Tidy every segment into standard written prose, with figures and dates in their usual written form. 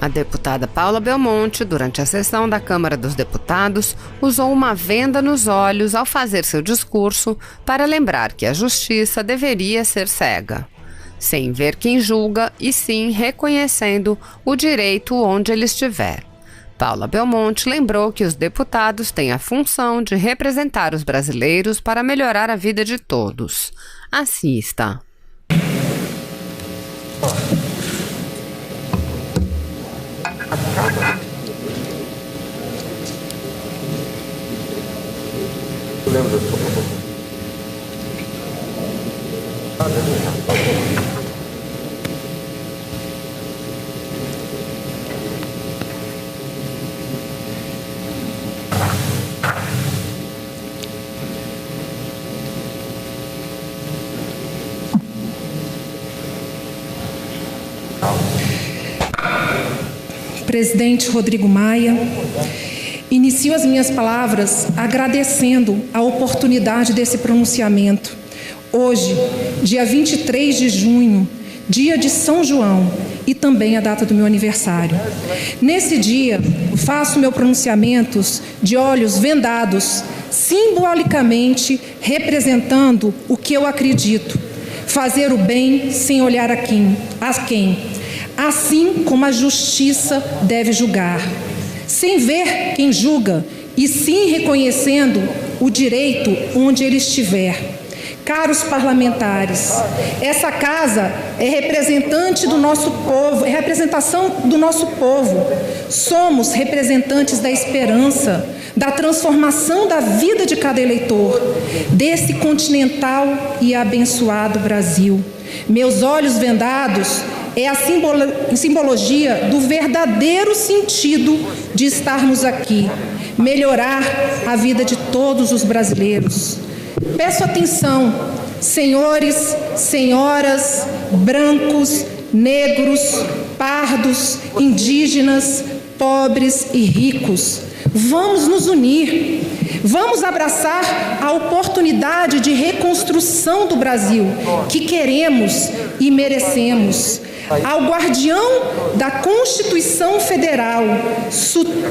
A deputada Paula Belmonte, durante a sessão da Câmara dos Deputados, usou uma venda nos olhos ao fazer seu discurso para lembrar que a justiça deveria ser cega, sem ver quem julga e sim reconhecendo o direito onde ele estiver. Paula Belmonte lembrou que os deputados têm a função de representar os brasileiros para melhorar a vida de todos. Assista. Presidente Rodrigo Maia, inicio as minhas palavras agradecendo a oportunidade desse pronunciamento. Hoje, dia 23 de junho, dia de São João e também a data do meu aniversário. Nesse dia, faço meu pronunciamento de olhos vendados, simbolicamente representando o que eu acredito, fazer o bem sem olhar a quem, assim como a justiça deve julgar, sem ver quem julga, e sim reconhecendo o direito onde ele estiver. Caros parlamentares, essa casa é representante do nosso povo, é representação do nosso povo. Somos representantes da esperança, da transformação da vida de cada eleitor, desse continental e abençoado Brasil. Meus olhos vendados é a simbologia do verdadeiro sentido de estarmos aqui, melhorar a vida de todos os brasileiros. Peço atenção, senhores, senhoras, brancos, negros, pardos, indígenas, pobres e ricos. Vamos nos unir, vamos abraçar a oportunidade de reconstrução do Brasil que queremos e merecemos. Ao guardião da Constituição Federal,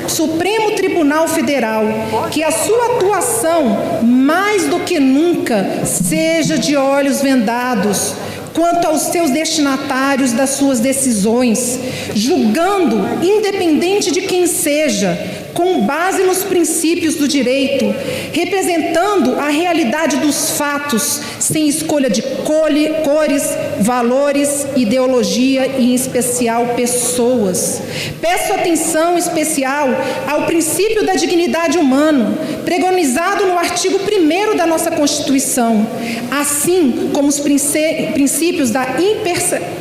Supremo Tribunal Federal, que a sua atuação, mais do que nunca, seja de olhos vendados quanto aos seus destinatários das suas decisões, julgando, independente de quem seja, com base nos princípios do direito, representando a realidade dos fatos, sem escolha de cores, valores, ideologia e, em especial, pessoas. Peço atenção especial ao princípio da dignidade humana, pregonizado no artigo 1º da nossa Constituição, assim como os princípios da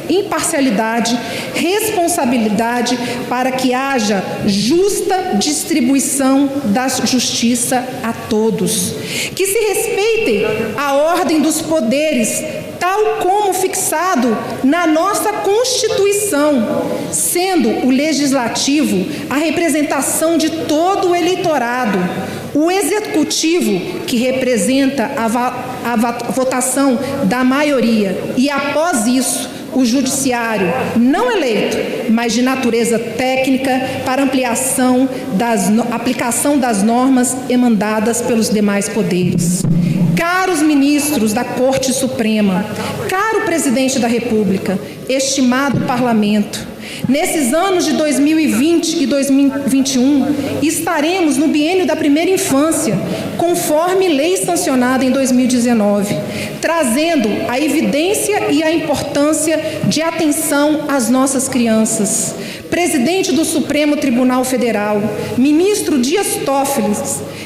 imparcialidade, responsabilidade, para que haja justa distribuição da justiça a todos. Que se respeitem a ordem dos poderes, tal como fixado na nossa Constituição, sendo o Legislativo a representação de todo o eleitorado, o Executivo, que representa a votação da maioria, e após isso, o Judiciário, não eleito, mas de natureza técnica, para aplicação das normas emendadas pelos demais poderes. Caros ministros da Corte Suprema, caro Presidente da República, estimado Parlamento, nesses anos de 2020 e 2021, estaremos no biênio da primeira infância, conforme lei sancionada em 2019, trazendo a evidência e a importância de atenção às nossas crianças. Presidente do Supremo Tribunal Federal, ministro Dias Toffoli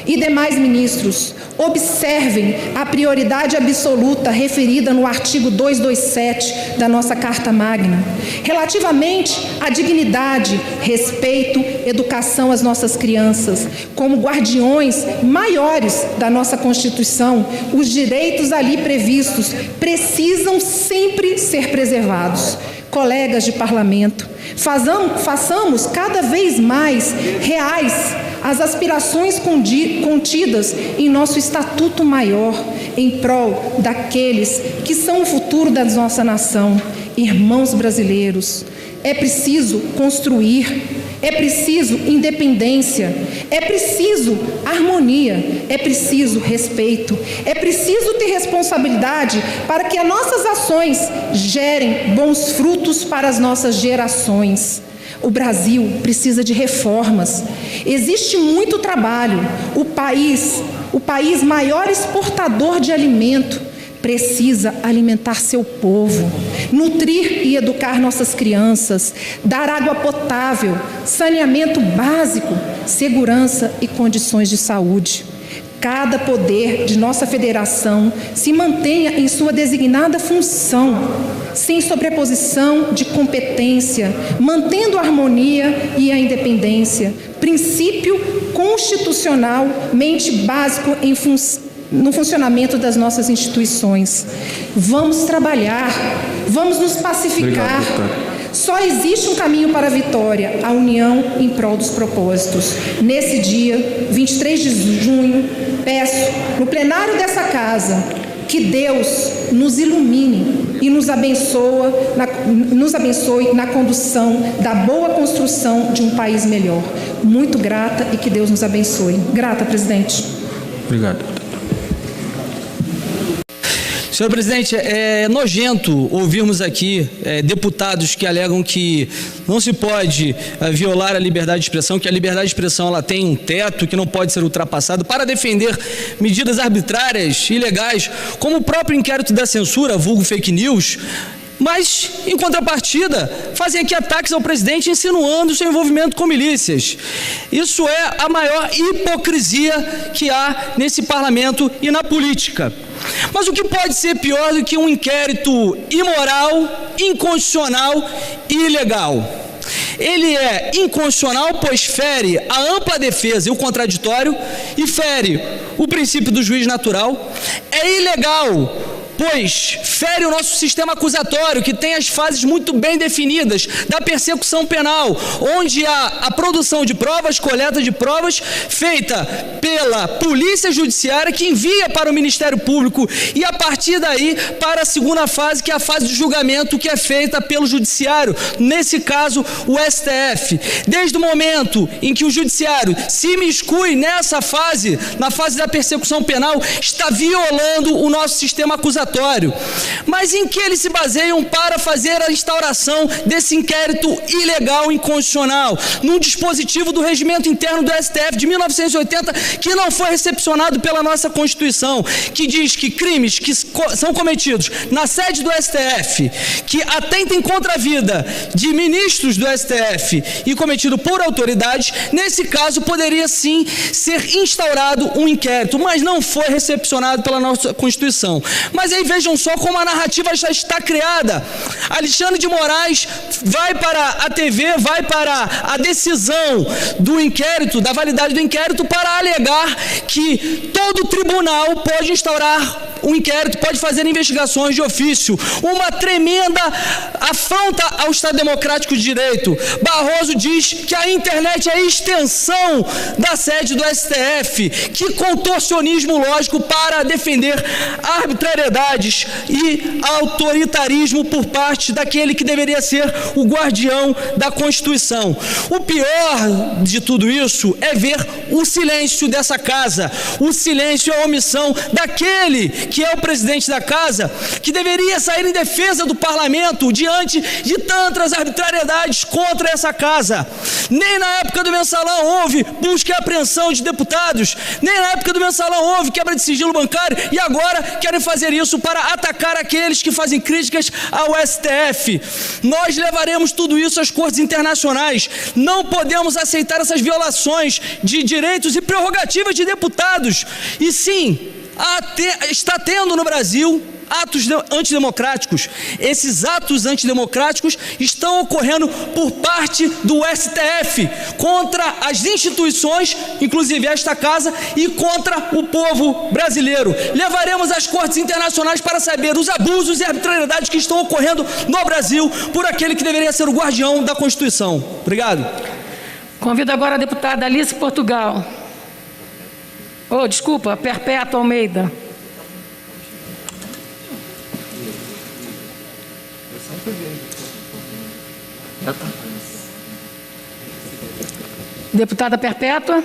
e demais ministros, observem a prioridade absoluta referida no artigo 227 da nossa Carta Magna, relativamente à dignidade, respeito, educação às nossas crianças, como guardiões maiores da nossa Constituição. Os direitos ali previstos precisam sempre ser preservados. Colegas de parlamento, façamos cada vez mais reais as aspirações contidas em nosso Estatuto Maior, em prol daqueles que são o futuro da nossa nação. Irmãos brasileiros, é preciso construir, é preciso independência, é preciso harmonia, é preciso respeito, é preciso ter responsabilidade para que as nossas ações gerem bons frutos para as nossas gerações. O Brasil precisa de reformas. Existe muito trabalho. O país maior exportador de alimento, precisa alimentar seu povo, nutrir e educar nossas crianças, dar água potável, saneamento básico, segurança e condições de saúde. Cada poder de nossa federação se mantenha em sua designada função, sem sobreposição de competência, mantendo a harmonia e a independência, princípio constitucionalmente básico no funcionamento das nossas instituições. Vamos trabalhar, vamos nos pacificar. Só existe um caminho para a vitória, a união em prol dos propósitos. Nesse dia, 23 de junho, peço, no plenário dessa casa, que Deus nos ilumine e nos abençoe na condução da boa construção de um país melhor. Muito grata e que Deus nos abençoe. Grata, presidente. Obrigado. Senhor presidente, é nojento ouvirmos aqui deputados que alegam que não se pode violar a liberdade de expressão, que a liberdade de expressão ela tem um teto que não pode ser ultrapassado, para defender medidas arbitrárias, ilegais, como o próprio inquérito da censura, vulgo fake news, mas, em contrapartida, fazem aqui ataques ao presidente insinuando seu envolvimento com milícias. Isso é a maior hipocrisia que há nesse parlamento e na política. Mas o que pode ser pior do que um inquérito imoral, inconstitucional e ilegal? Ele é inconstitucional, pois fere a ampla defesa e o contraditório e fere o princípio do juiz natural. É ilegal, pois fere o nosso sistema acusatório, que tem as fases muito bem definidas da persecução penal, onde há a produção de provas, coleta de provas, feita pela Polícia Judiciária, que envia para o Ministério Público, e a partir daí para a segunda fase, que é a fase de julgamento, que é feita pelo Judiciário, nesse caso o STF. Desde o momento em que o Judiciário se imiscui nessa fase, na fase da persecução penal, está violando o nosso sistema acusatório. Mas em que eles se baseiam para fazer a instauração desse inquérito ilegal, inconstitucional, num dispositivo do regimento interno do STF de 1980, que não foi recepcionado pela nossa Constituição, que diz que crimes que são cometidos na sede do STF, que atentem contra a vida de ministros do STF e cometido por autoridades, nesse caso poderia sim ser instaurado um inquérito, mas não foi recepcionado pela nossa Constituição. Mas aí vejam só como a narrativa já está criada. Alexandre de Moraes vai para a TV, vai para a decisão do inquérito, da validade do inquérito, para alegar que todo tribunal pode instaurar um inquérito, pode fazer investigações de ofício. Uma tremenda afronta ao Estado Democrático de Direito. Barroso diz que a internet é a extensão da sede do STF. Que contorcionismo lógico para defender arbitrariedades e autoritarismo por parte daquele que deveria ser o guardião da Constituição. O pior de tudo isso é ver o silêncio dessa casa, o silêncio e a omissão daquele que é o presidente da casa, que deveria sair em defesa do parlamento diante de tantas arbitrariedades contra essa casa. Nem na época do mensalão houve busca e apreensão de deputados, nem na época do mensalão houve quebra de sigilo bancário, e agora querem fazer isso para atacar aqueles que fazem críticas ao STF. Nós levaremos tudo isso às cortes internacionais. Não podemos aceitar essas violações de direitos e prerrogativas de deputados. E sim, está tendo no Brasil atos antidemocráticos. Esses atos antidemocráticos estão ocorrendo por parte do STF, contra as instituições, inclusive esta casa, e contra o povo brasileiro. Levaremos às cortes internacionais para saber os abusos e arbitrariedades que estão ocorrendo no Brasil por aquele que deveria ser o guardião da Constituição. Obrigado. Convido agora a deputada Alice Portugal. Desculpa, Perpétua Almeida. Deputada Perpétua.